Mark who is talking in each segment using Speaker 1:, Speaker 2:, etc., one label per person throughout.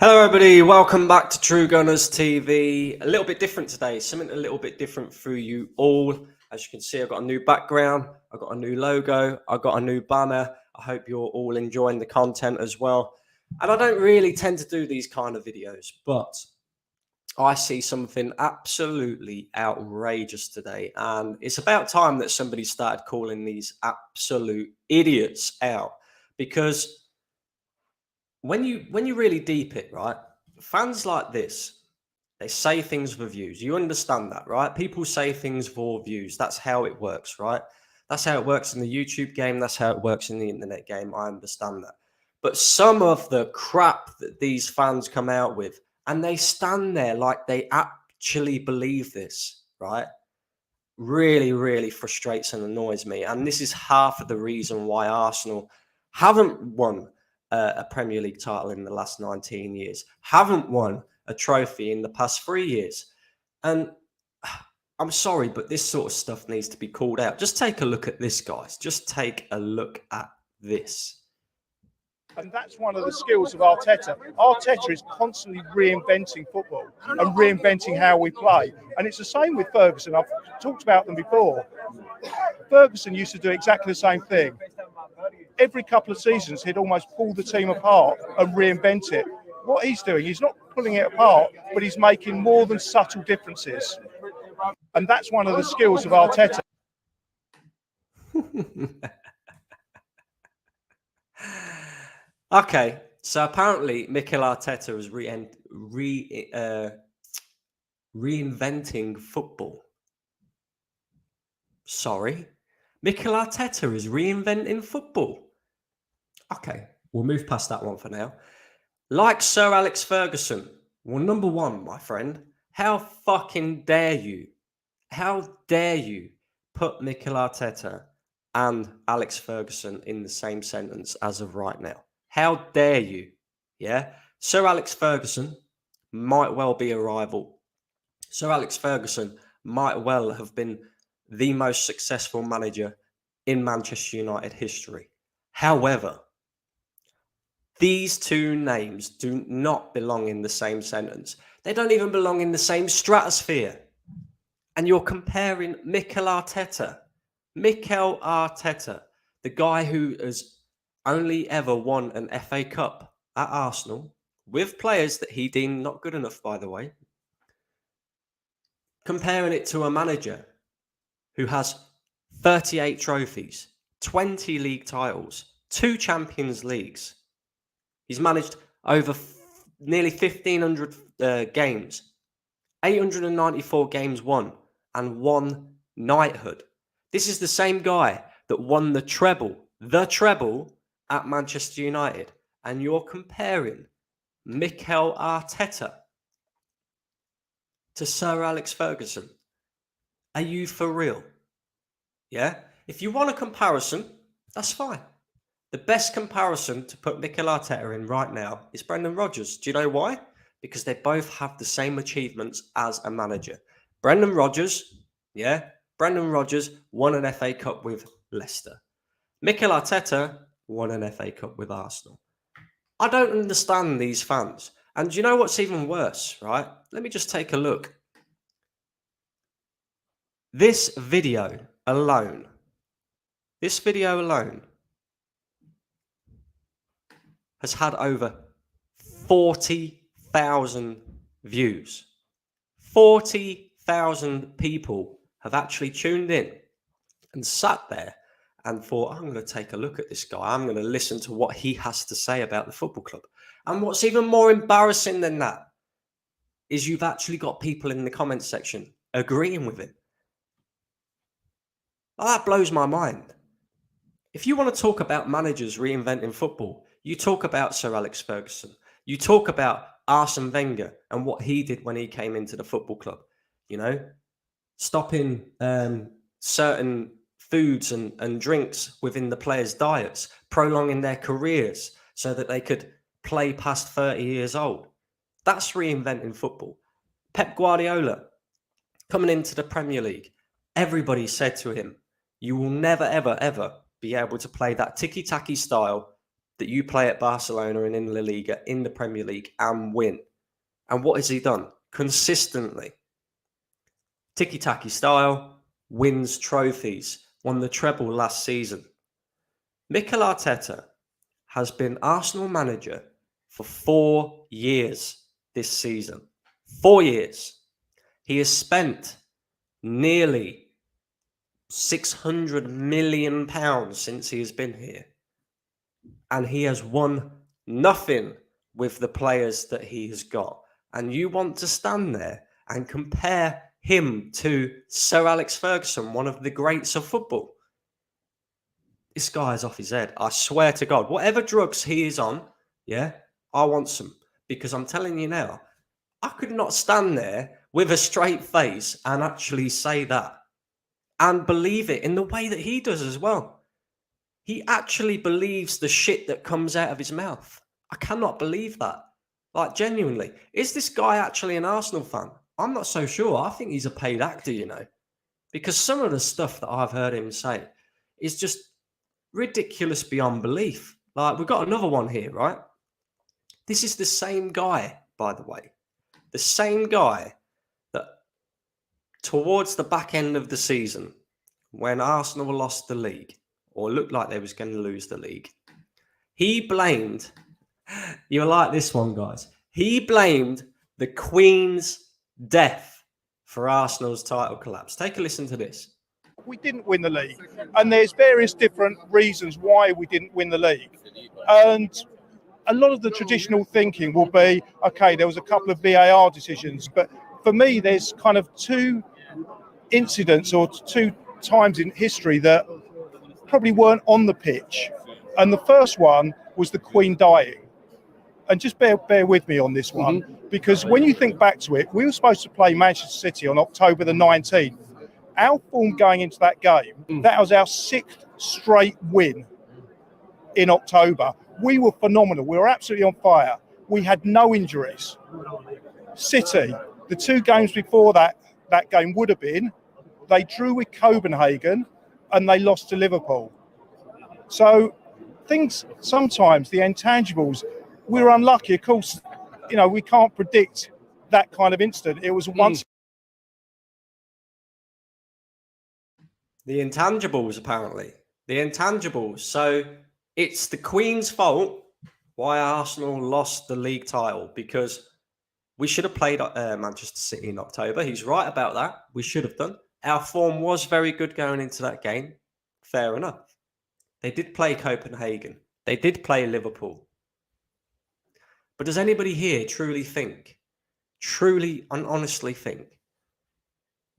Speaker 1: Hello everybody, welcome back to True Gunners TV. A little bit different today, something a little bit different for you all. As you can see, I've got a new background, I've got a new logo, I've got a new banner. I hope you're all enjoying the content as well. And I don't really tend to do these kind of videos, but I see something absolutely outrageous today. And it's about time that somebody started calling these absolute idiots out, because when you really deep it, right, fans like this, they say things for views. You understand that, right? People say things for views. That's how it works, right? That's how it works in the YouTube game. That's how it works in the internet game. I understand that. But some of the crap that these fans come out with, and they stand there like they actually believe this, right, really, really frustrates and annoys me. And this is half of the reason why Arsenal haven't won a Premier League title in the last 19 years, haven't won a trophy in the past 3 years. And I'm sorry, but this sort of stuff needs to be called out. Just take a look at this, guys. Just take a look at this.
Speaker 2: And that's one of the skills of Arteta. Arteta is constantly reinventing football and reinventing how we play. And it's the same with Ferguson. I've talked about them before. Ferguson used to do exactly the same thing. Every couple of seasons, he'd almost pull the team apart and reinvent it. What he's doing, he's not pulling it apart, but he's making more than subtle differences. And that's one of the skills of Arteta.
Speaker 1: Okay, so apparently Mikel Arteta is reinventing football. Sorry, Mikel Arteta is reinventing football. Okay, we'll move past that one for now. Like Sir Alex Ferguson. Well, number one, my friend, how fucking dare you? How dare you put Mikel Arteta and Alex Ferguson in the same sentence as of right now? How dare you? Yeah. Sir Alex Ferguson might well be a rival. Sir Alex Ferguson might well have been the most successful manager in Manchester United history. However, these two names do not belong in the same sentence. They don't even belong in the same stratosphere. And you're comparing Mikel Arteta, the guy who has only ever won an FA Cup at Arsenal with players that he deemed not good enough, by the way. Comparing it to a manager who has 38 trophies, 20 league titles, 2 Champions Leagues. He's managed over nearly 1,500 games, 894 games won, and 1 knighthood. This is the same guy that won the treble at Manchester United. And you're comparing Mikel Arteta to Sir Alex Ferguson. Are you for real? Yeah? If you want a comparison, that's fine. The best comparison to put Mikel Arteta in right now is Brendan Rodgers. Do you know why? Because they both have the same achievements as a manager. Brendan Rodgers won an FA Cup with Leicester. Mikel Arteta won an FA Cup with Arsenal. I don't understand these fans. And do you know what's even worse, right? Let me just take a look. This video alone has had over 40,000 views. 40,000 people have actually tuned in and sat there and thought, I'm going to take a look at this guy. I'm going to listen to what he has to say about the football club. And what's even more embarrassing than that is you've actually got people in the comments section agreeing with him. Oh, that blows my mind. If you want to talk about managers reinventing football, you talk about Sir Alex Ferguson. You talk about Arsene Wenger and what he did when he came into the football club. You know, stopping certain foods and drinks within the players' diets, prolonging their careers so that they could play past 30 years old. That's reinventing football. Pep Guardiola, coming into the Premier League, everybody said to him, you will never, ever, ever be able to play that ticky-tacky style that you play at Barcelona and in La Liga, in the Premier League, and win. And what has he done? Consistently. Tiki-taki style, wins trophies, won the treble last season. Mikel Arteta has been Arsenal manager for 4 years this season. 4 years. He has spent nearly £600 million since he has been here. And he has won nothing with the players that he has got. And you want to stand there and compare him to Sir Alex Ferguson, one of the greats of football. This guy is off his head. I swear to God, whatever drugs he is on, yeah, I want some. Because I'm telling you now, I could not stand there with a straight face and actually say that and believe it in the way that he does as well. He actually believes the shit that comes out of his mouth. I cannot believe that. Like, genuinely. Is this guy actually an Arsenal fan? I'm not so sure. I think he's a paid actor, you know. Because some of the stuff that I've heard him say is just ridiculous beyond belief. Like, we've got another one here, right? This is the same guy, by the way. The same guy that towards the back end of the season, when Arsenal lost the league, or looked like they was going to lose the league, he blamed, you'll like this one, guys, he blamed the Queen's death for Arsenal's title collapse. Take a listen to this.
Speaker 2: We didn't win the league, and there's various different reasons why we didn't win the league. And a lot of the traditional thinking will be, okay, there was a couple of VAR decisions, but for me, there's kind of two incidents or two times in history that probably weren't on the pitch. And the first one was the Queen dying. And just bear with me on this one, because when you think back to it, we were supposed to play Manchester City on October the 19th. Our form going into that game, that was our 6th straight win in October. We were phenomenal. We were absolutely on fire. We had no injuries. City, the 2 games before that game would have been, they drew with Copenhagen and they lost to Liverpool. So things, sometimes the intangibles, we were unlucky. Of course, you know, we can't predict that kind of incident. It was once.
Speaker 1: The intangibles, apparently. The intangibles. So it's the Queen's fault why Arsenal lost the league title, because we should have played Manchester City in October. He's right about that. We should have done. Our form was very good going into that game. Fair enough. They did play Copenhagen. They did play Liverpool. But does anybody here truly and honestly think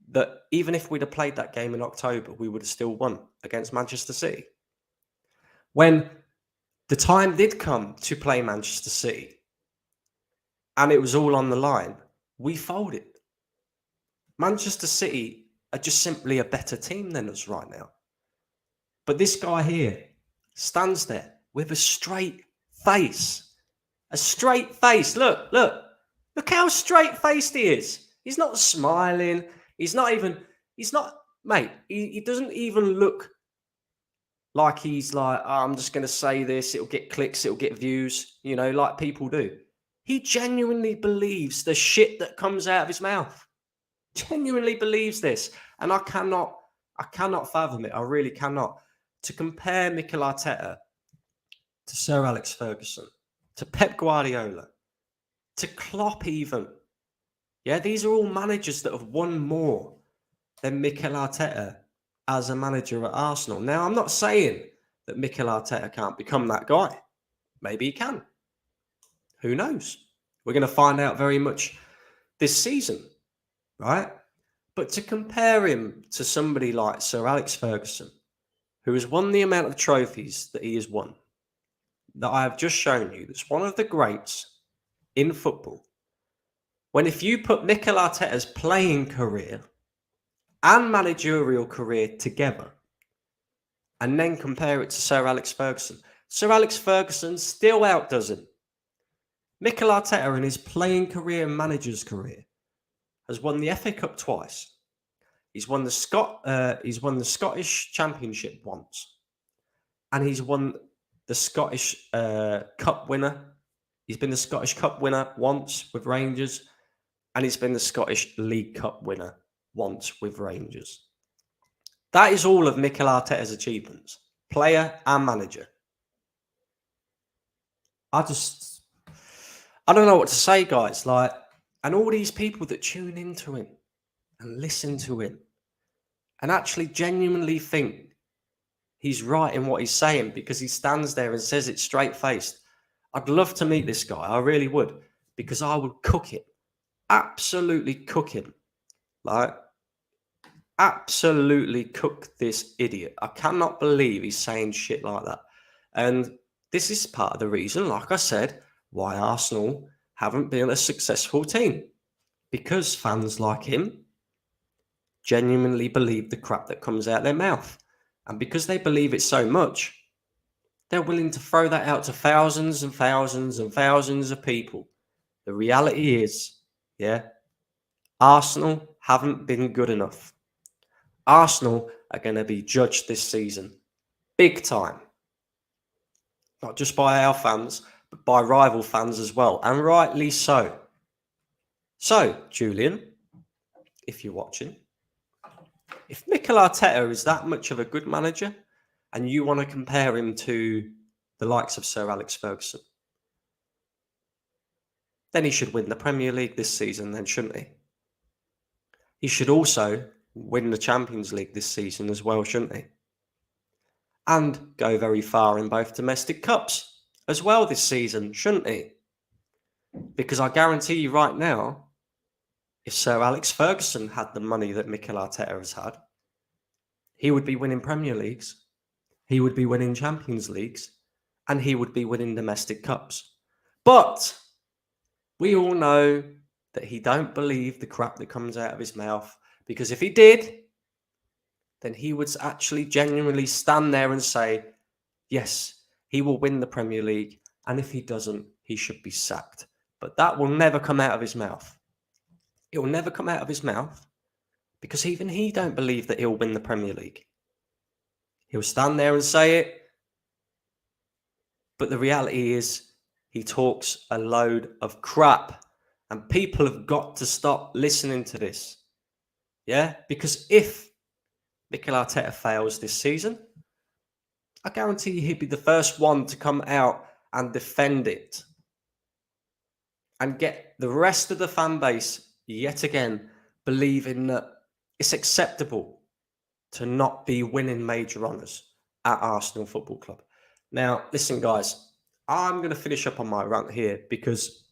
Speaker 1: that even if we'd have played that game in October, we would have still won against Manchester City? When the time did come to play Manchester City and it was all on the line, we folded. Manchester City are just simply a better team than us right now. But this guy here stands there with a straight face. A straight face. Look how straight-faced he is. He's not smiling. He doesn't even look like he's like, oh, I'm just going to say this, it'll get clicks, it'll get views, you know, like people do. He genuinely believes the shit that comes out of his mouth. Genuinely believes this. And I cannot fathom it. I really cannot. To compare Mikel Arteta to Sir Alex Ferguson, to Pep Guardiola, to Klopp even. Yeah, these are all managers that have won more than Mikel Arteta as a manager at Arsenal. Now, I'm not saying that Mikel Arteta can't become that guy. Maybe he can. Who knows? We're going to find out very much this season, right? But to compare him to somebody like Sir Alex Ferguson, who has won the amount of trophies that he has won, that I have just shown you, that's one of the greats in football. When if you put Mikel Arteta's playing career and managerial career together and then compare it to Sir Alex Ferguson still outdoes him. Mikel Arteta in his playing career and manager's career has won the FA Cup twice. He's won the Scottish Championship once. And he's won the Scottish Cup winner. He's been the Scottish Cup winner once with Rangers, and he's been the Scottish League Cup winner once with Rangers. That is all of Mikel Arteta's achievements, player and manager. I don't know what to say, guys. Like, and all these people that tune into him and listen to him and actually genuinely think he's right in what he's saying because he stands there and says it straight-faced. I'd love to meet this guy. I really would, because I would cook him. Absolutely cook him. Like, absolutely cook this idiot. I cannot believe he's saying shit like that. And this is part of the reason, like I said, why Arsenal haven't been a successful team. Because fans like him genuinely believe the crap that comes out their mouth. And because they believe it so much, they're willing to throw that out to thousands and thousands and thousands of people. The reality is, Arsenal haven't been good enough. Arsenal are going to be judged this season. Big time. Not just by our fans, but by rival fans as well. And rightly so. So, Jullian, if you're watching, if Mikel Arteta is that much of a good manager and you want to compare him to the likes of Sir Alex Ferguson, then he should win the Premier League this season then, shouldn't he? He should also win the Champions League this season as well, shouldn't he? And go very far in both domestic cups as well this season, shouldn't he? Because I guarantee you right now, if Sir Alex Ferguson had the money that Mikel Arteta has had, he would be winning Premier Leagues, he would be winning Champions Leagues, and he would be winning domestic cups. But we all know that he don't believe the crap that comes out of his mouth, because if he did, then he would actually genuinely stand there and say, yes, he will win the Premier League, and if he doesn't, he should be sacked. But that will never come out of his mouth. It will never come out of his mouth because even he don't believe that he'll win the Premier League. He'll stand there and say it, but the reality is he talks a load of crap, and people have got to stop listening to this. Yeah, because if Mikel Arteta fails this season, I guarantee he'd be the first one to come out and defend it and get the rest of the fan base yet again believing that it's acceptable to not be winning major honours at Arsenal Football Club. Now, listen, guys, I'm going to finish up on my rant here because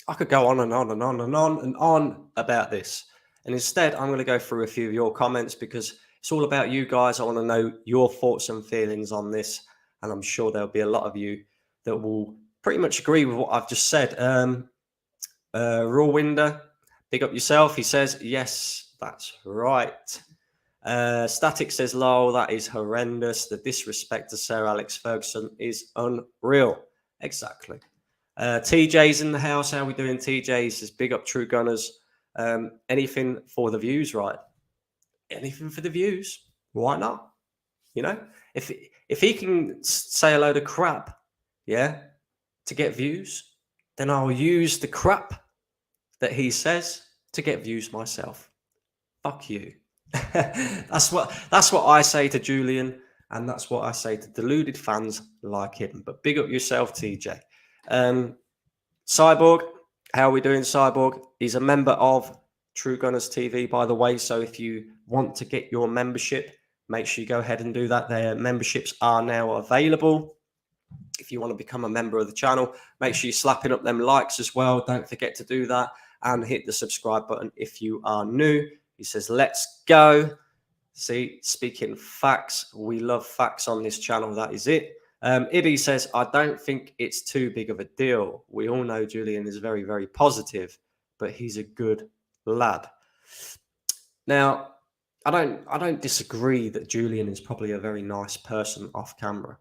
Speaker 1: I could go on and on and on and on and on about this. And instead, I'm going to go through a few of your comments because it's all about you guys. I want to know your thoughts and feelings on this. And I'm sure there'll be a lot of you that will pretty much agree with what I've just said. Rawwinder, big up yourself. He says, yes, that's right. Static says, lol, that is horrendous. The disrespect to Sir Alex Ferguson is unreal. Exactly. TJ's in the house. How we doing, TJ? He says, big up True Gunners. Anything for the views, right? Anything for the views. Why not? You know, if he can say a load of crap, to get views, then I'll use the crap that he says to get views myself. Fuck you. That's what I say to Jullian, and that's what I say to deluded fans like him. But big up yourself, TJ. Cyborg, how are we doing, Cyborg? He's a member of True Gunners TV, by the way. So if you want to get your membership, make sure you go ahead and do that. Their memberships are now available. If you want to become a member of the channel, make sure you're slapping up them likes as well. Don't forget to do that and hit the subscribe button if you are new. He says, let's go. See, speaking facts, we love facts on this channel. That is it. Ibby says, I don't think it's too big of a deal. We all know Jullian is very, very positive, but he's a good lad. Now, I don't disagree that Jullian is probably a very nice person off camera.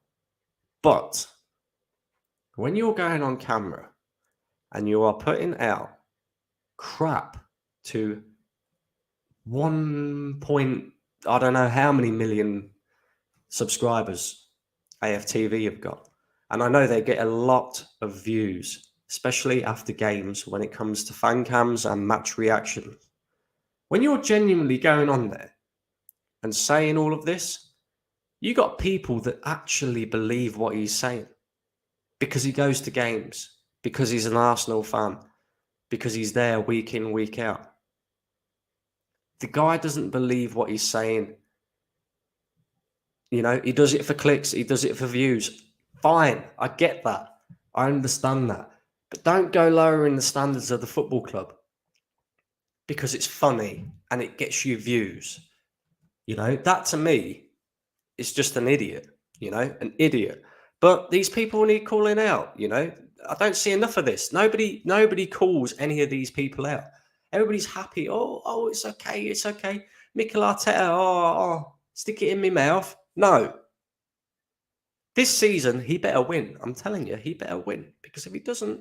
Speaker 1: But when you're going on camera and you are putting out crap to 1 point, I don't know how many million subscribers AFTV have got. And I know they get a lot of views, especially after games when it comes to fan cams and match reactions. When you're genuinely going on there and saying all of this, you got people that actually believe what he's saying because he goes to games, because he's an Arsenal fan, because he's there week in, week out. The guy doesn't believe what he's saying. You know, he does it for clicks, he does it for views. Fine, I get that. I understand that. But don't go lowering the standards of the football club because it's funny and it gets you views. You know, that to me is just an idiot, an idiot. But these people need calling out, I don't see enough of this. Nobody calls any of these people out. Everybody's happy. Oh, it's okay. It's okay. Mikel Arteta, stick it in my mouth. No. This season, he better win. I'm telling you, he better win. Because if he doesn't,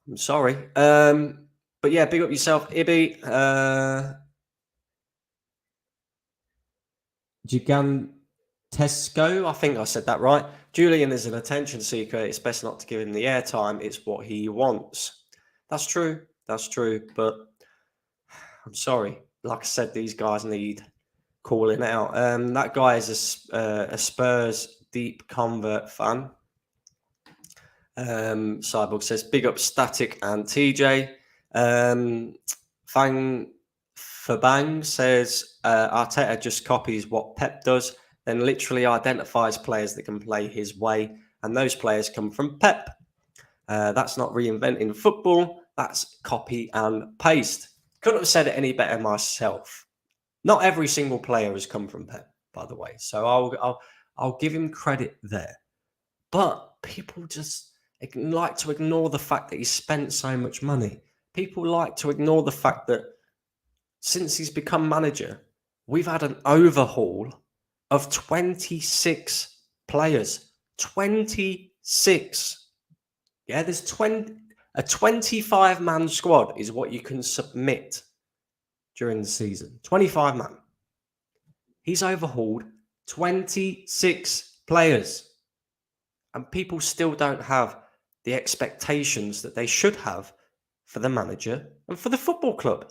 Speaker 1: I'm sorry. But yeah, big up yourself, Ibby. Gigantesco, I think I said that right. Jullian is an attention seeker. It's best not to give him the airtime. It's what he wants. That's true. That's true. But I'm sorry. Like I said, these guys need calling out. That guy is a Spurs deep convert fan. Cyborg says, big up Static and TJ. Fang Fabang says, Arteta just copies what Pep does, then literally identifies players that can play his way, and those players come from Pep. That's not reinventing football, that's copy and paste. Couldn't have said it any better myself. Not every single player has come from Pep, by the way, so I'll give him credit there. But people just like to ignore the fact that he spent so much money. People like to ignore the fact that since he's become manager, we've had an overhaul of 26 players. 26. Yeah, there's a 25-man squad is what you can submit during the season. 25 man. He's overhauled 26 players. And people still don't have the expectations that they should have for the manager and for the football club.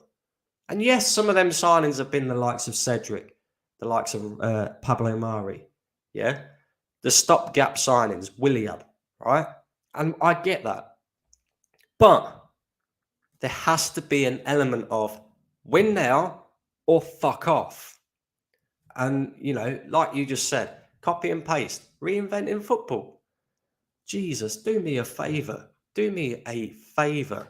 Speaker 1: And yes, some of them signings have been the likes of Cedric, the likes of Pablo Mari, yeah? The stopgap signings, Willian, right? And I get that. But there has to be an element of win now or fuck off. And, like you just said, copy and paste, reinventing football. Jesus, do me a favour. Do me a favour.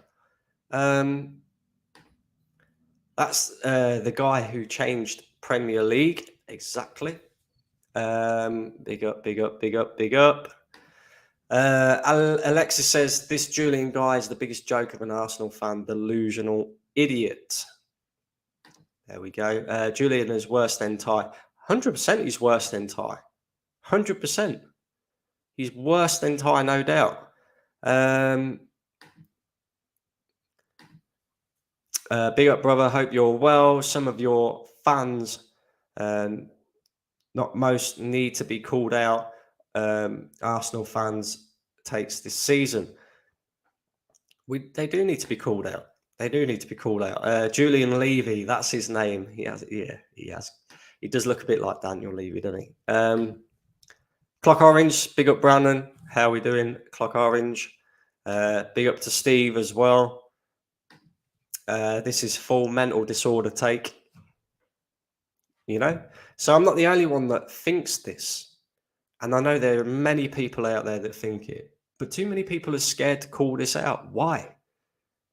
Speaker 1: That's the guy who changed Premier League. Exactly. Big up, big up, big up, big up. Alexis says, this Jullian guy is the biggest joke of an Arsenal fan. Delusional idiot. There we go. Jullian is worse than Ty. 100% he's worse than Ty. 100%. He's worse than Ty, no doubt. Big up, brother. Hope you're well. Some of your fans, not most, need to be called out. Arsenal fans takes this season. They do need to be called out. They do need to be called out. Julian Levy, that's his name. He has. He does look a bit like Daniel Levy, doesn't he? Clock Orange, big up Brandon. How are we doing, Clock Orange? Big up to Steve as well. This is full mental disorder take. So I'm not the only one that thinks this. And I know there are many people out there that think it. But too many people are scared to call this out. Why?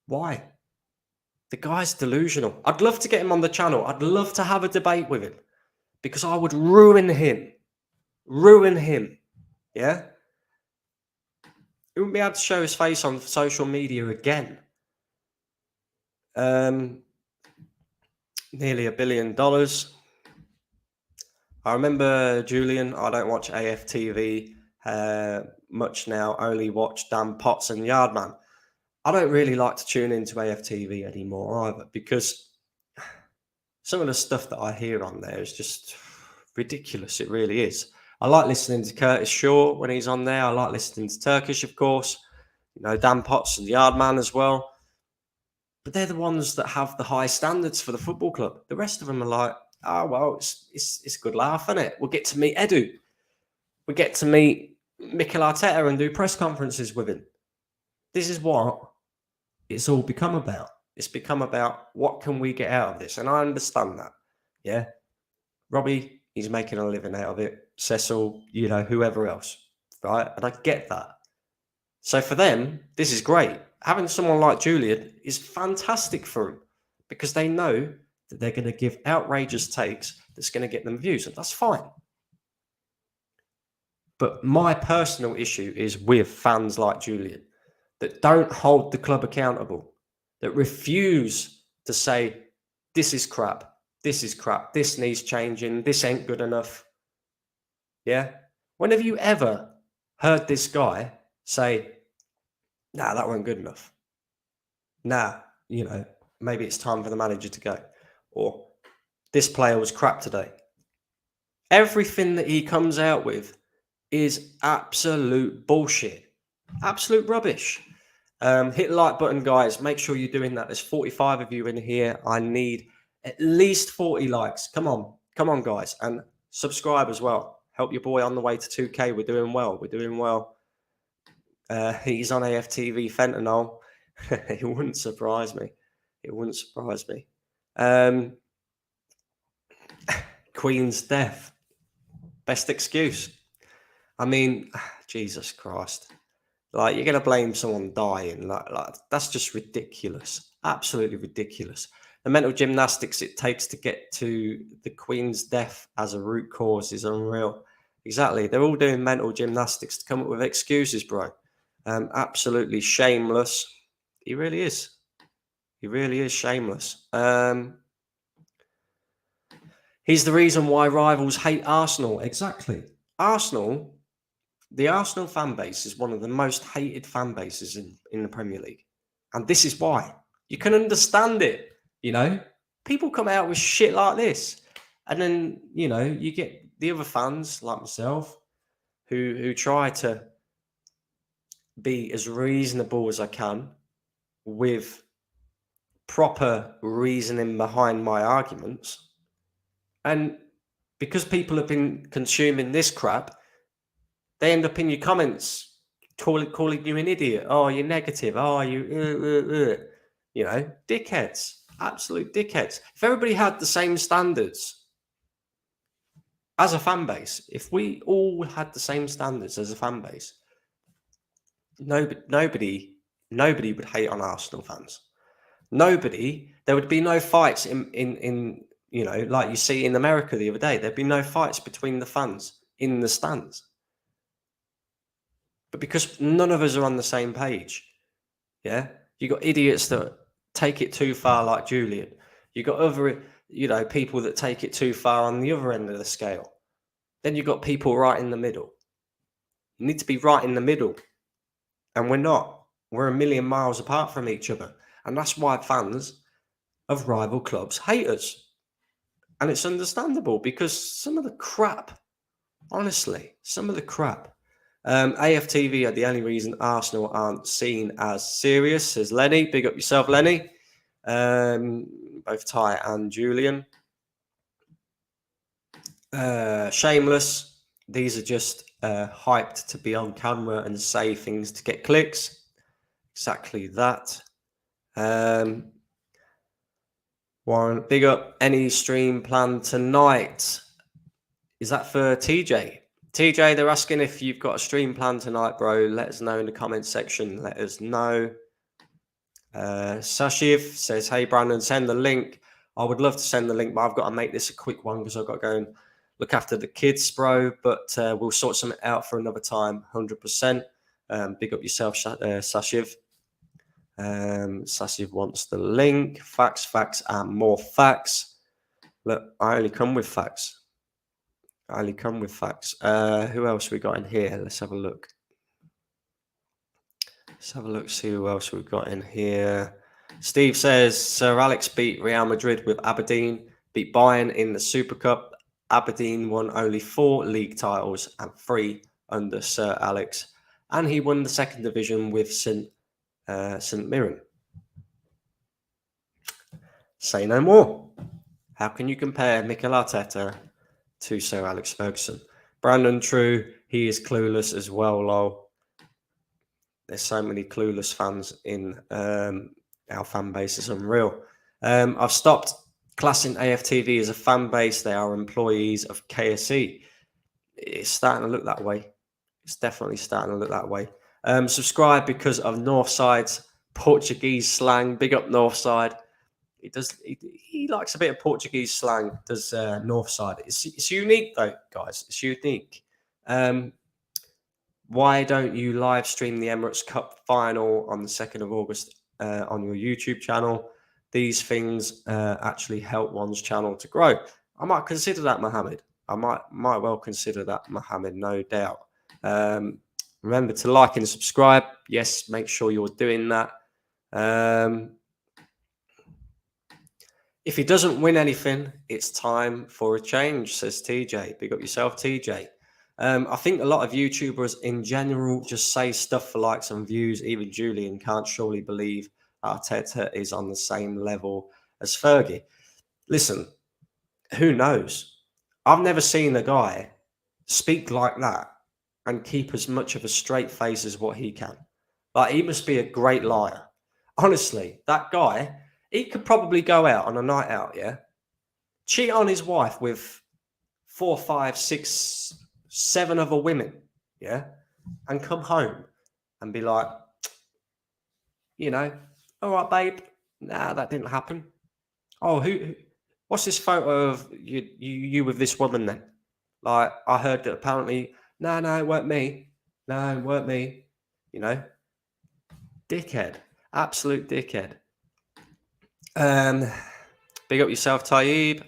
Speaker 1: The guy's delusional. I'd love to get him on the channel. I'd love to have a debate with him. Because I would ruin him. Yeah? He wouldn't be able to show his face on social media again. Nearly $1 billion. I remember Jullian. I don't watch AFTV much now. Only watch Dan Potts and Yardman. I don't really like to tune into AFTV anymore either because some of the stuff that I hear on there is just ridiculous. It really is. I like listening to Curtis Shaw when he's on there. I like listening to Turkish, of course. Dan Potts and Yardman as well. But they're the ones that have the high standards for the football club. The rest of them are like, oh, well, it's a good laugh, isn't it? We'll get to meet Edu. We get to meet Mikel Arteta and do press conferences with him. This is what it's all become about. It's become about what can we get out of this? And I understand that. Yeah. Robbie, he's making a living out of it. Cecil, whoever else. Right? And I get that. So for them, this is great. Having someone like Jullian is fantastic for them because they know that they're going to give outrageous takes that's going to get them views. And that's fine. But my personal issue is with fans like Jullian that don't hold the club accountable, that refuse to say, this is crap, this needs changing, this ain't good enough. Yeah? When have you ever heard this guy say, nah, that wasn't good enough? Nah, maybe it's time for the manager to go. Or this player was crap today. Everything that he comes out with is absolute bullshit. Absolute rubbish. Hit the like button, guys. Make sure you're doing that. There's 45 of you in here. I need at least 40 likes. Come on, guys. And subscribe as well. Help your boy on the way to 2K. We're doing well. He's on AFTV fentanyl. It wouldn't surprise me. Queen's death. Best excuse. I mean, Jesus Christ. Like, you're going to blame someone dying. Like that's just ridiculous. Absolutely ridiculous. The mental gymnastics it takes to get to the Queen's death as a root cause is unreal. Exactly. They're all doing mental gymnastics to come up with excuses, bro. Absolutely shameless. He really is. He really is shameless. He's the reason why rivals hate Arsenal. Exactly. The Arsenal fan base is one of the most hated fan bases in the Premier League. And this is why. You can understand it, People come out with shit like this. And then, you get the other fans like myself who try to be as reasonable as I can with proper reasoning behind my arguments. And because people have been consuming this crap, they end up in your comments calling you an idiot. Oh, you're negative. Oh, dickheads. Absolute dickheads. If everybody had the same standards as a fan base, if we all had the same standards as a fan base, nobody would hate on Arsenal fans. There would be no fights in like you see in America the other day. There'd be no fights between the fans in the stands. But because none of us are on the same page, yeah, you got idiots that take it too far, like Jullian. You got other, people that take it too far on the other end of the scale. Then you got people right in the middle. You need to be right in the middle, and we're not. We're a million miles apart from each other, and that's why fans of rival clubs hate us. And it's understandable because some of the crap, honestly, AFTV are the only reason Arsenal aren't seen as serious, says Lenny. Big up yourself, Lenny. Both Ty and Jullian. Shameless. These are just hyped to be on camera and say things to get clicks. Exactly that. Warren, big up. Any stream planned tonight? Is that for TJ? TJ, they're asking if you've got a stream plan tonight, bro. Let us know in the comments section. Let us know. Sashiv says, hey, Brandon, send the link. I would love to send the link, but I've got to make this a quick one because I've got to go and look after the kids, bro. But we'll sort something out for another time, 100%. Big up yourself, Sashiv. Sashiv wants the link. Facts, and more facts. Look, I only come with facts. Who else we got in here? Let's have a look. See who else we've got in here. Steve says, Sir Alex beat Real Madrid with Aberdeen, beat Bayern in the Super Cup. Aberdeen won only 4 league titles and 3 under Sir Alex, and he won the second division with St Mirren. Say no more. How can you compare Mikel Arteta to Sir Alex Ferguson? Brandon True, he is clueless as well, lol. There's so many clueless fans in our fan base. It's unreal. I've stopped classing AFTV as a fan base. They are employees of KSE. It's starting to look that way. It's definitely starting to look that way. Subscribe because of Northside's Portuguese slang. Big up Northside. He likes a bit of Portuguese slang, does Northside. It's unique though, guys. It's unique. Why don't you live stream the Emirates Cup final on the 2nd of August on your YouTube channel? These things actually help one's channel to grow. I might consider that, Mohammed. I might well consider that, Mohammed, no doubt. Remember to like and subscribe. Yes, make sure you're doing that. If he doesn't win anything, it's time for a change, says TJ. Big up yourself, TJ. I think a lot of YouTubers in general just say stuff for likes and views. Even Jullian can't surely believe Arteta is on the same level as Fergie. Listen, who knows? I've never seen a guy speak like that and keep as much of a straight face as what he can. Like, he must be a great liar. Honestly, that guy, he could probably go out on a night out, yeah? Cheat on his wife with 4, 5, 6, 7 other women, yeah? And come home and be like, you know, all right, babe, nah, that didn't happen. Oh, what's this photo of you with this woman then? Like, I heard that apparently, no, it weren't me. No, it weren't me. You know? Dickhead. Absolute dickhead. Big up yourself, Taib.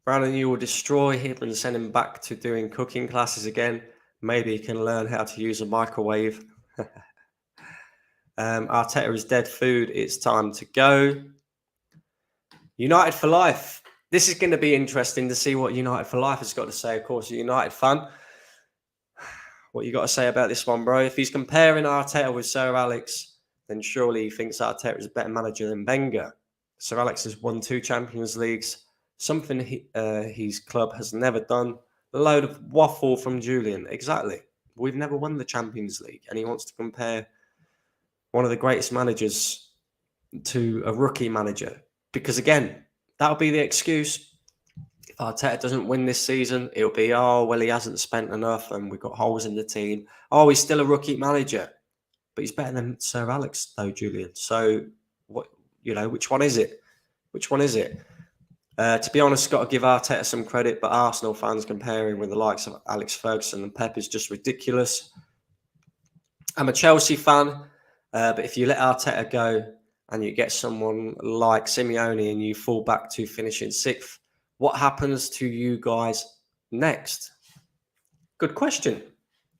Speaker 1: Brandon, you will destroy him and send him back to doing cooking classes again. Maybe he can learn how to use a microwave. Arteta is dead food. It's time to go. United for life. This is going to be interesting to see what United for life has got to say. Of course, a United fan. What you got to say about this one, bro? If he's comparing Arteta with Sir Alex, then surely he thinks Arteta is a better manager than Wenger. Sir Alex has won 2 Champions Leagues, something his club has never done. A load of waffle from Jullian. Exactly. We've never won the Champions League, and he wants to compare one of the greatest managers to a rookie manager. Because again, that'll be the excuse. If Arteta doesn't win this season, it'll be, oh, well, he hasn't spent enough and we've got holes in the team. Oh, he's still a rookie manager. But he's better than Sir Alex, though, Jullian. So, which one is it? Which one is it? To be honest, got to give Arteta some credit, but Arsenal fans comparing with the likes of Alex Ferguson and Pep is just ridiculous. I'm a Chelsea fan, but if you let Arteta go and you get someone like Simeone and you fall back to finishing 6th, what happens to you guys next? Good question.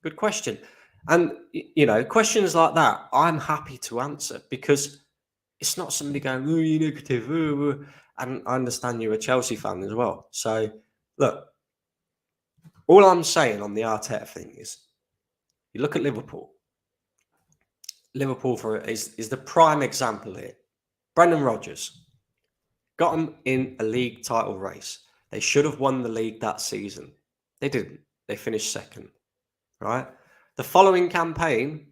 Speaker 1: Good question. And, questions like that, I'm happy to answer because it's not somebody going, oh, you're negative. Oh. And I understand you're a Chelsea fan as well. So, look, all I'm saying on the Arteta thing is you look at Liverpool. Liverpool is the prime example here. Brendan Rodgers got them in a league title race. They should have won the league that season. They didn't. They finished 2nd, right? The following campaign,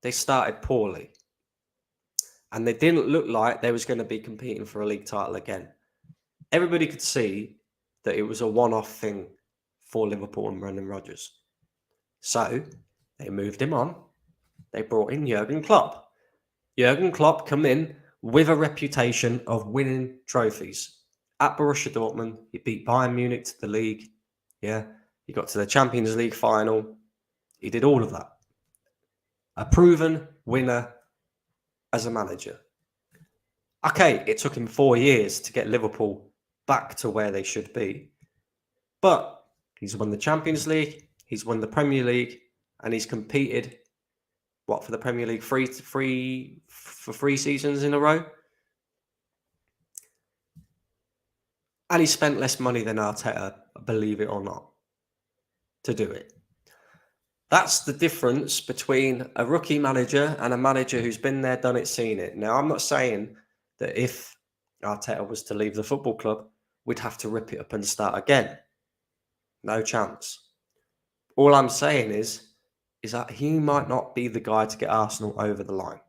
Speaker 1: they started poorly. And they didn't look like they was going to be competing for a league title again. Everybody could see that it was a one-off thing for Liverpool and Brendan Rodgers. So they moved him on. They brought in Jurgen Klopp. Jurgen Klopp come in with a reputation of winning trophies. At Borussia Dortmund, he beat Bayern Munich to the league. Yeah, he got to the Champions League final. He did all of that. A proven winner as a manager. Okay, it took him 4 years to get Liverpool back to where they should be. But he's won the Champions League, he's won the Premier League, and he's competed, for the Premier League, 3 seasons in a row? And he spent less money than Arteta, believe it or not, to do it. That's the difference between a rookie manager and a manager who's been there, done it, seen it. Now, I'm not saying that if Arteta was to leave the football club, we'd have to rip it up and start again. No chance. All I'm saying is that he might not be the guy to get Arsenal over the line.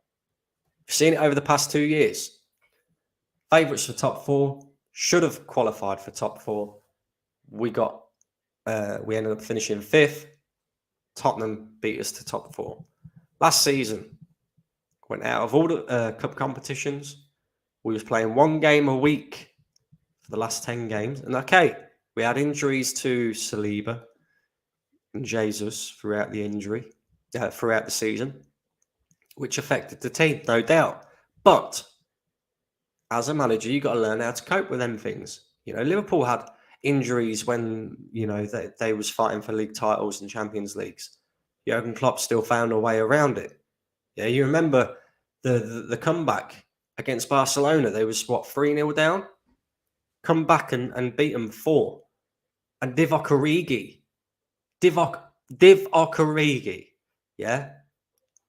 Speaker 1: We've seen it over the past 2 years. Favourites for top 4, should have qualified for top 4. We ended up finishing 5th. Tottenham beat us to top 4. Last season, went out of all the cup competitions. We was playing 1 game a week for the last 10 games. And okay, we had injuries to Saliba and Jesus throughout the season, which affected the team, no doubt. But as a manager, you got to learn how to cope with them things. Liverpool had injuries when they was fighting for league titles and Champions Leagues. Jurgen Klopp still found a way around it. Yeah, you remember the comeback against Barcelona? They was 3-0 down. Come back and beat them 4. And Divock Origi,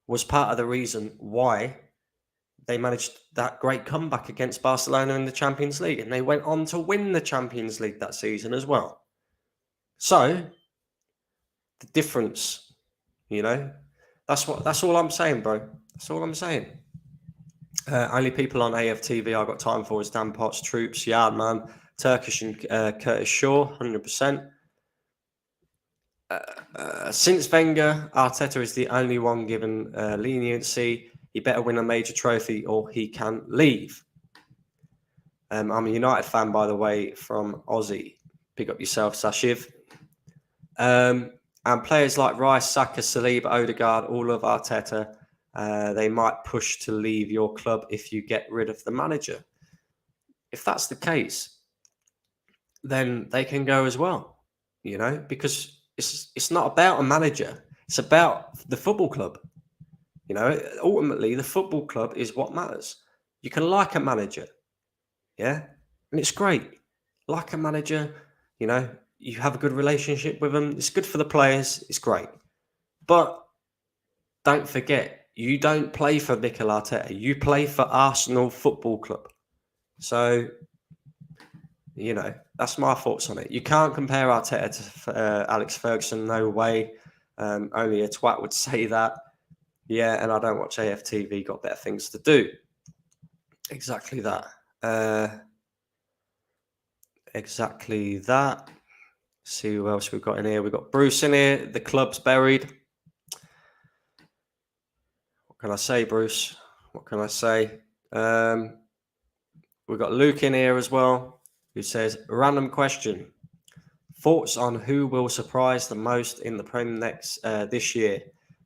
Speaker 1: was part of the reason why they managed that great comeback against Barcelona in the Champions League, and they went on to win the Champions League that season as well. So the difference, that's all I'm saying, bro. That's all I'm saying. Only people on AFTV I've got time for is Dan Potts, Troops, Yardman, Turkish, and Curtis Shaw, 100%. Since Wenger, Arteta is the only one given leniency. He better win a major trophy or he can leave. I'm a United fan, by the way, from Aussie. Pick up yourself, Sashiv. And players like Rice, Saka, Saliba, Odegaard, all of Arteta, they might push to leave your club if you get rid of the manager. If that's the case, then they can go as well, because it's not about a manager. It's about the football club. Ultimately, the football club is what matters. You can like a manager, and it's great. Like a manager, you have a good relationship with them. It's good for the players. It's great. But don't forget, you don't play for Mikel Arteta. You play for Arsenal Football Club. So, that's my thoughts on it. You can't compare Arteta to Alex Ferguson. No way. Only a twat would say that. Yeah, and I don't watch AFTV. Got better things to do. Exactly that. See who else we've got in here. We've got Bruce in here. The club's buried. What can I say, Bruce? What can I say? We've got Luke in here as well, who says, random question. Thoughts on who will surprise the most in the Prem this year?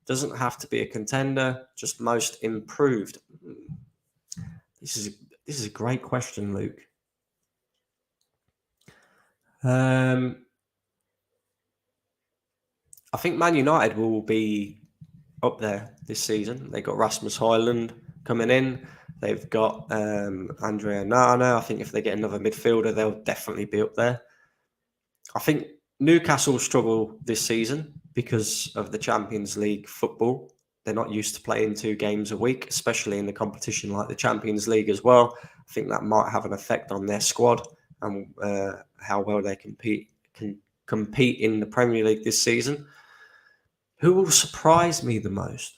Speaker 1: Doesn't have to be a contender, just most improved. This is a great question, Luke. I think Man United will be up there this season. They got Rasmus Højlund coming in. They've got Andre Onana. I think if they get another midfielder, they'll definitely be up there. I think Newcastle struggle this season because of the Champions League football. They're not used to playing 2 games a week, especially in a competition like the Champions League as well. I think that might have an effect on their squad and how well they can compete in the Premier League this season. Who will surprise me the most?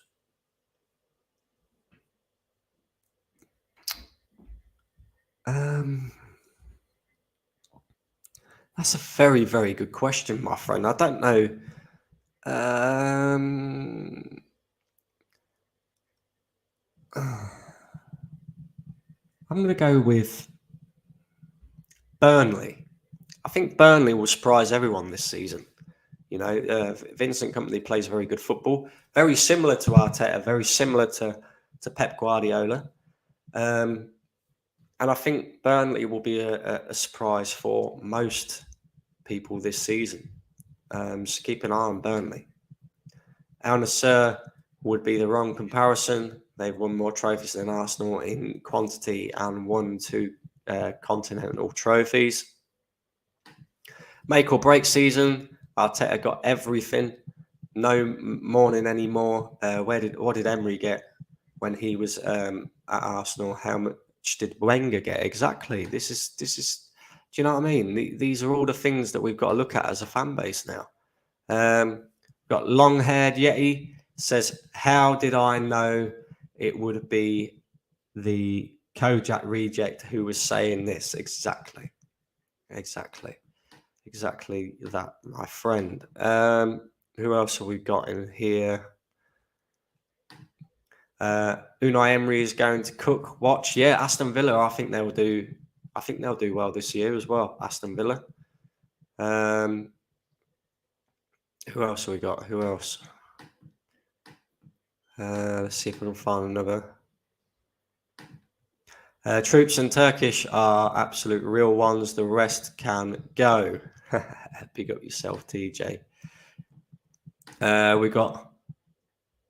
Speaker 1: That's a very, very good question, my friend. I don't know. I'm going to go with Burnley. I think Burnley will surprise everyone this season. Vincent Kompany plays very good football. Very similar to Arteta, very similar to Pep Guardiola. And I think Burnley will be a surprise for most people this season. So keep an eye on Burnley. Al Nassr would be the wrong comparison. They've won more trophies than Arsenal in quantity and won 2 continental trophies. Make or break season. Arteta got everything. No mourning anymore. What did Emery get when he was at Arsenal? How much did Wenger get? Exactly. This is. Do you know what I mean? These are all the things that we've got to look at as a fan base now. Got long-haired Yeti says, "How did I know it would be the Kojak reject who was saying this?" Exactly that, my friend. Who else have we got in here? Unai Emery is going to cook. Watch, yeah, Aston Villa. I think they'll do well this year as well. Aston Villa. Who else have we got? Who else? Let's see if we can find another. Troops and Turkish are absolute real ones. The rest can go. Big up yourself, TJ. We got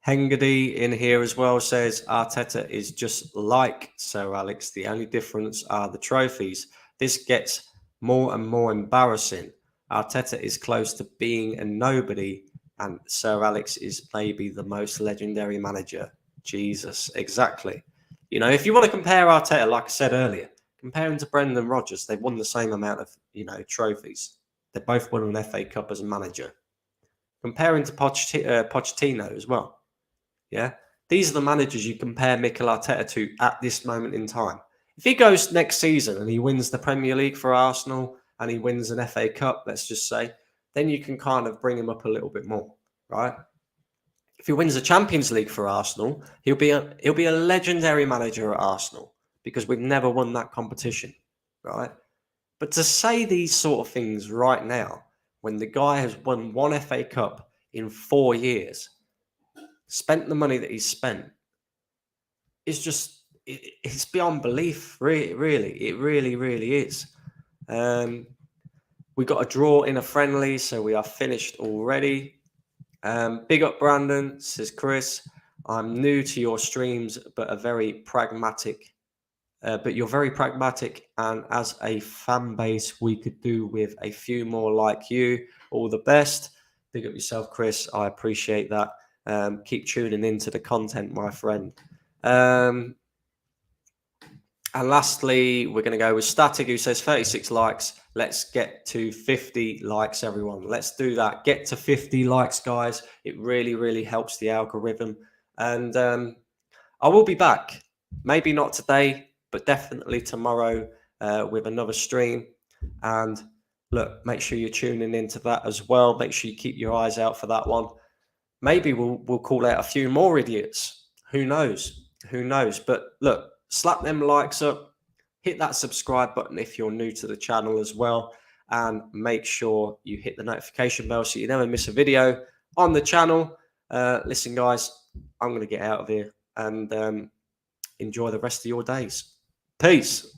Speaker 1: Hengady in here as well. Says Arteta is just like Sir Alex. The only difference are the trophies. This gets more and more embarrassing. Arteta is close to being a nobody, and Sir Alex is maybe the most legendary manager. Jesus, exactly. You know, if you want to compare Arteta, like I said earlier, compare him to Brendan Rodgers, they've won the same amount of, trophies. They both won an FA Cup as a manager. Comparing to Pochettino as well. Yeah, these are the managers you compare Mikel Arteta to at this moment in time. If he goes next season and he wins the Premier League for Arsenal and he wins an FA Cup, let's just say, then you can kind of bring him up a little bit more, right? If he wins the Champions League for Arsenal, he'll be a legendary manager at Arsenal because we've never won that competition, right? But to say these sort of things right now, when the guy has won one FA Cup in 4 years, spent the money that he's spent, it's just, it's beyond belief, really. It really is. We got a draw in a friendly, so we are finished already. Big up, Brandon, says Chris. I'm new to your streams, but you're very pragmatic. And as a fan base, we could do with a few more like you. All the best. Big up yourself, Chris. I appreciate that. Keep tuning into the content, my friend. And lastly, we're going to go with Static, who says 36 likes. Let's get to 50 likes, everyone. Let's do that. Get to 50 likes, guys. It really helps the algorithm. And I will be back. Maybe not today, but definitely tomorrow with another stream. And look, make sure you're tuning into that as well. Make sure you keep your eyes out for that one. Maybe we'll call out a few more idiots. Who knows? But look, slap them likes up. Hit that subscribe button if you're new to the channel as well. And make sure you hit the notification bell so you never miss a video on the channel. Listen, guys, I'm going to get out of here and enjoy the rest of your days. Peace.